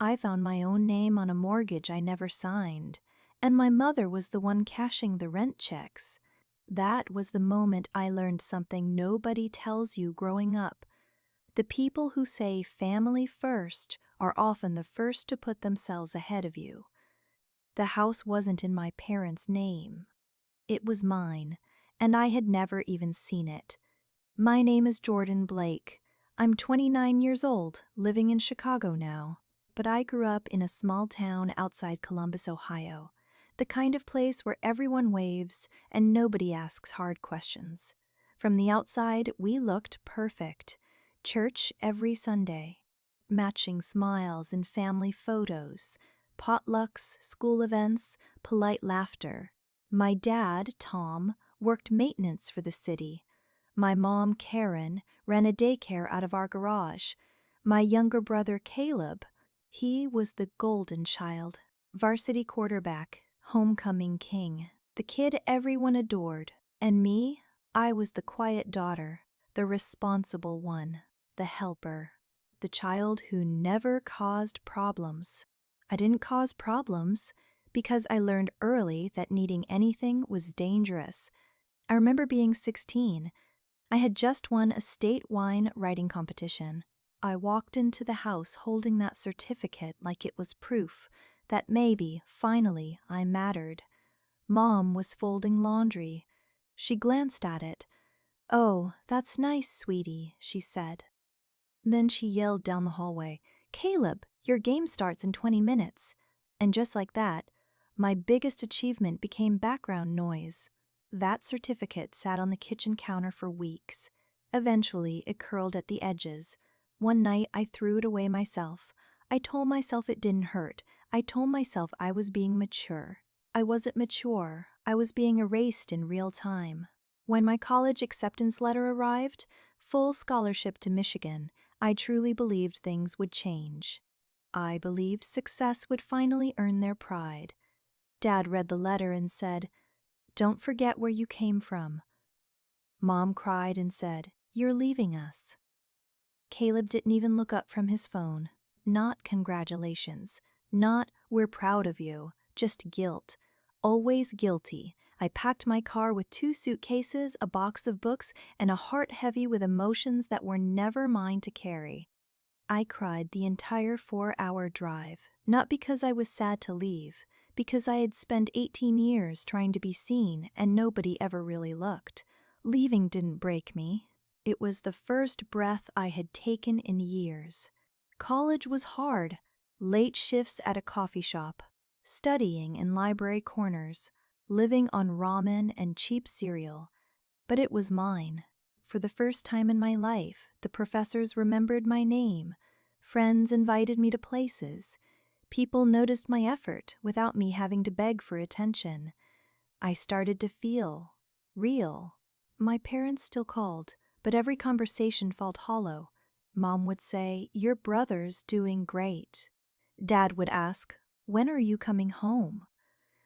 I found my own name on a mortgage I never signed, and my mother was the one cashing the rent checks. That was the moment I learned something nobody tells you growing up. The people who say family first are often the first to put themselves ahead of you. The house wasn't in my parents' name. It was mine, and I had never even seen it. My name is Jordan Blake. I'm 29 years old, living in Chicago now. But I grew up in a small town outside Columbus, Ohio, the kind of place where everyone waves and nobody asks hard questions. From the outside, we looked perfect. Church every Sunday, matching smiles in family photos, potlucks, school events, polite laughter. My dad, Tom, worked maintenance for the city. My mom, Karen, ran a daycare out of our garage. My younger brother, Caleb, he was the golden child, varsity quarterback, homecoming king, the kid everyone adored. And me, I was the quiet daughter, the responsible one, the helper, the child who never caused problems. I didn't cause problems because I learned early that needing anything was dangerous. I remember being 16. I had just won a state wine writing competition. I walked into the house holding that certificate like it was proof that maybe, finally, I mattered. Mom was folding laundry. She glanced at it. "Oh, that's nice, sweetie," she said. Then she yelled down the hallway, "Caleb, your game starts in 20 minutes." And just like that, my biggest achievement became background noise. That certificate sat on the kitchen counter for weeks. Eventually, it curled at the edges. One night, I threw it away myself. I told myself it didn't hurt. I told myself I was being mature. I wasn't mature. I was being erased in real time. When my college acceptance letter arrived, full scholarship to Michigan, I truly believed things would change. I believed success would finally earn their pride. Dad read the letter and said, "Don't forget where you came from." Mom cried and said, "You're leaving us." Caleb didn't even look up from his phone. Not congratulations. Not "we're proud of you." Just guilt. Always guilty. I packed my car with 2 suitcases, a box of books, and a heart heavy with emotions that were never mine to carry. I cried the entire 4-hour drive, not because I was sad to leave, because I had spent 18 years trying to be seen and nobody ever really looked. Leaving didn't break me. It was the first breath I had taken in years. College was hard. Late shifts at a coffee shop, studying in library corners, living on ramen and cheap cereal. But it was mine. For the first time in my life, the professors remembered my name. Friends invited me to places. People noticed my effort without me having to beg for attention. I started to feel real. My parents still called, but every conversation felt hollow. Mom would say, "Your brother's doing great." Dad would ask, "When are you coming home?"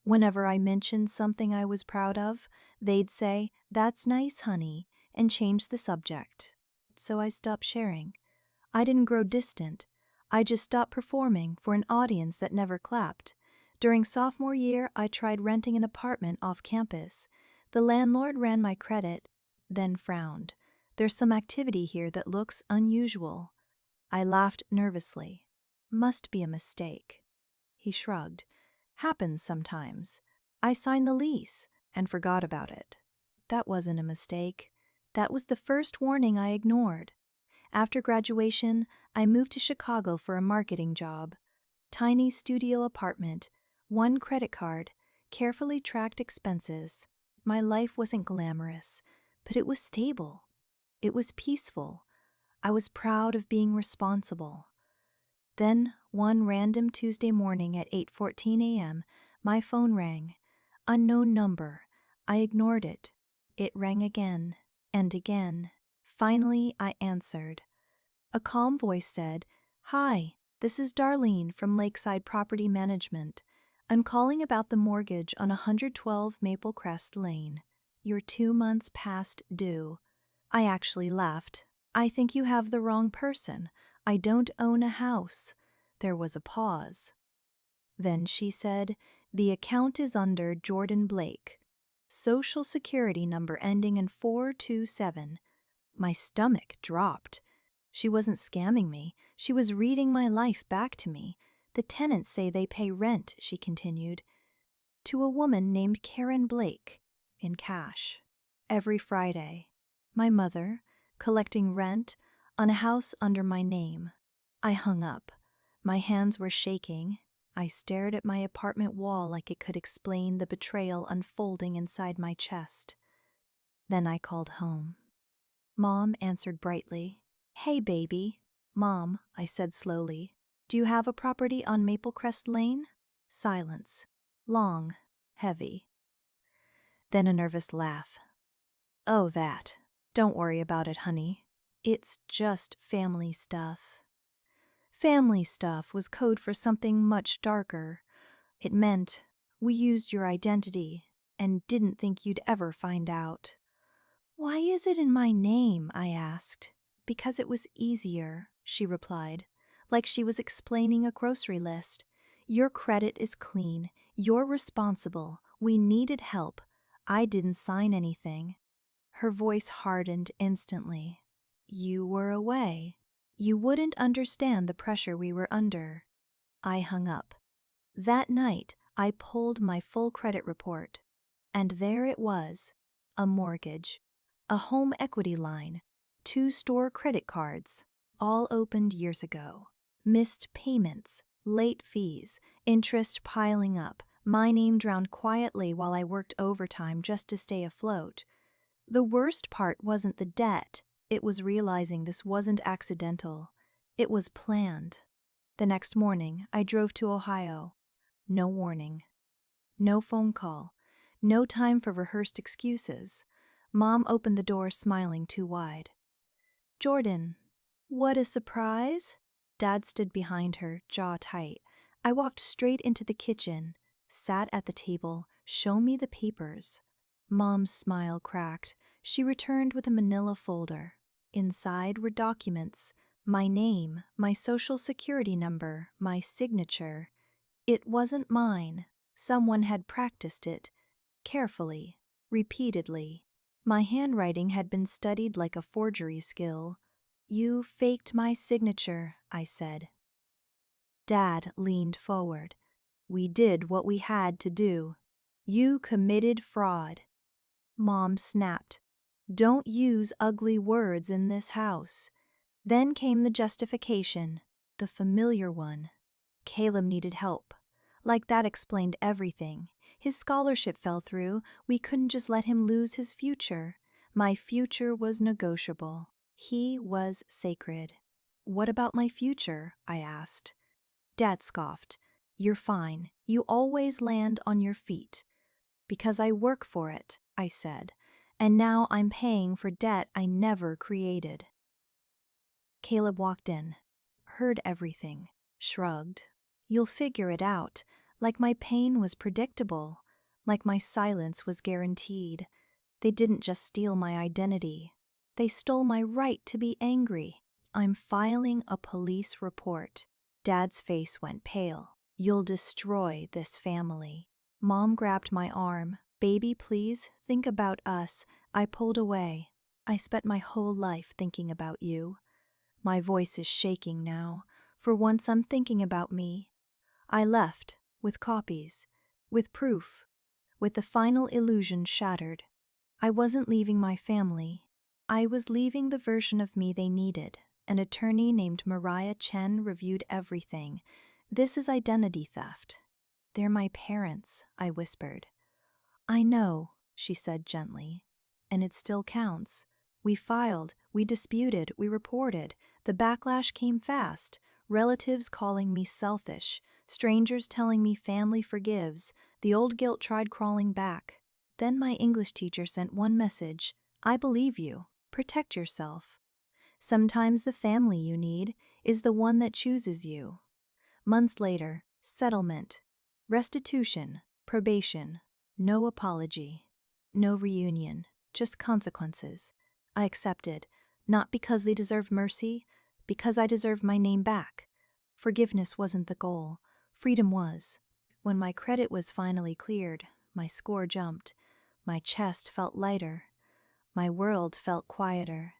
Whenever I mentioned something I was proud of, they'd say, "That's nice, honey," and change the subject. So I stopped sharing. I didn't grow distant. I just stopped performing for an audience that never clapped. During sophomore year, I tried renting an apartment off campus. The landlord ran my credit, then frowned. "There's some activity here that looks unusual." I laughed nervously. "Must be a mistake." He shrugged. "Happens sometimes." I signed the lease and forgot about it. That wasn't a mistake. That was the first warning I ignored. After graduation, I moved to Chicago for a marketing job. Tiny studio apartment, 1 credit card, carefully tracked expenses. My life wasn't glamorous, but it was stable. It was peaceful. I was proud of being responsible. Then, one random Tuesday morning at 8:14 a.m., my phone rang. Unknown number. I ignored it. It rang again and again. Finally, I answered. A calm voice said, "Hi, this is Darlene from Lakeside Property Management. I'm calling about the mortgage on 112 Maple Crest Lane. You're 2 months past due." I actually laughed. "I think you have the wrong person. I don't own a house." There was a pause. Then she said, "The account is under Jordan Blake. Social Security number ending in 427. My stomach dropped. She wasn't scamming me. She was reading my life back to me. The tenants say they pay rent," she continued, "to a woman named Karen Blake, in cash. Every Friday. My mother, collecting rent on a house under my name." I hung up. My hands were shaking. I stared at my apartment wall like it could explain the betrayal unfolding inside my chest. Then I called home. Mom answered brightly. "Hey, baby." "Mom," I said slowly, "do you have a property on Maple Crest Lane?" Silence. Long. Heavy. Then a nervous laugh. "Oh, that. Don't worry about it, honey. It's just family stuff." Family stuff was code for something much darker. It meant we used your identity and didn't think you'd ever find out. "Why is it in my name?" I asked. "Because it was easier," she replied, like she was explaining a grocery list. "Your credit is clean. You're responsible. We needed help. I didn't sign anything." Her voice hardened instantly. "You were away. You wouldn't understand the pressure we were under." I hung up. That night, I pulled my full credit report, and there it was, a mortgage, a home equity line, 2 store credit cards, all opened years ago. Missed payments, late fees, interest piling up, my name drowned quietly while I worked overtime just to stay afloat. The worst part wasn't the debt, it was realizing this wasn't accidental. It was planned. The next morning, I drove to Ohio. No warning. No phone call. No time for rehearsed excuses. Mom opened the door smiling too wide. "Jordan." "What a surprise." Dad stood behind her, jaw tight. I walked straight into the kitchen, sat at the table, "Show me the papers." Mom's smile cracked. She returned with a manila folder. Inside were documents. My name, my social security number, my signature. It wasn't mine. Someone had practiced it. Carefully. Repeatedly. My handwriting had been studied like a forgery skill. "You faked my signature," I said. Dad leaned forward. "We did what we had to do. You committed fraud." Mom snapped. "Don't use ugly words in this house." Then came the justification, the familiar one. Caleb needed help. Like that explained everything. His scholarship fell through. We couldn't just let him lose his future. My future was negotiable. He was sacred. "What about my future?" I asked. Dad scoffed. "You're fine. You always land on your feet." "Because I work for it," I said. "And now I'm paying for debt I never created." Caleb walked in, heard everything, shrugged. "You'll figure it out. Like my pain was predictable. Like my silence was guaranteed. They didn't just steal my identity. They stole my right to be angry. I'm filing a police report." Dad's face went pale. "You'll destroy this family." Mom grabbed my arm. "Baby, please, think about us." I pulled away. "I spent my whole life thinking about you." My voice is shaking now. For once I'm thinking about me. I left, with copies, with proof, with the final illusion shattered. I wasn't leaving my family. I was leaving the version of me they needed. An attorney named Mariah Chen reviewed everything. "This is identity theft." "They're my parents," I whispered. "I know," she said gently. "And it still counts. We filed, we disputed, we reported. The backlash came fast. Relatives calling me selfish, strangers telling me family forgives. The old guilt tried crawling back. Then my English teacher sent one message: 'I believe you. Protect yourself. Sometimes the family you need is the one that chooses you.' Months later, settlement, restitution, probation, no apology, no reunion, just consequences. I accepted, not because they deserve mercy, because I deserve my name back. Forgiveness wasn't the goal, freedom was. When my credit was finally cleared, my score jumped. My chest felt lighter. My world felt quieter.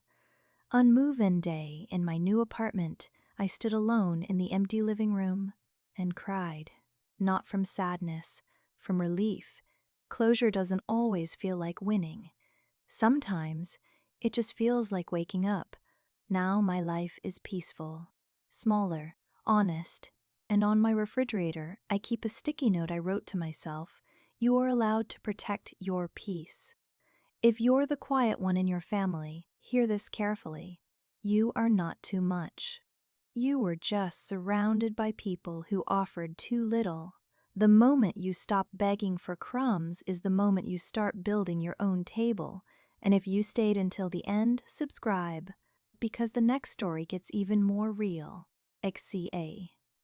On move-in day in my new apartment, I stood alone in the empty living room and cried. Not from sadness, from relief. Closure doesn't always feel like winning. Sometimes it just feels like waking up. Now my life is peaceful, smaller, honest, and on my refrigerator I keep a sticky note I wrote to myself. You are allowed to protect your peace. If you're the quiet one in your family, hear this carefully. You are not too much. You were just surrounded by people who offered too little. The moment you stop begging for crumbs is the moment you start building your own table. And if you stayed until the end, subscribe, because the next story gets even more real. XCA.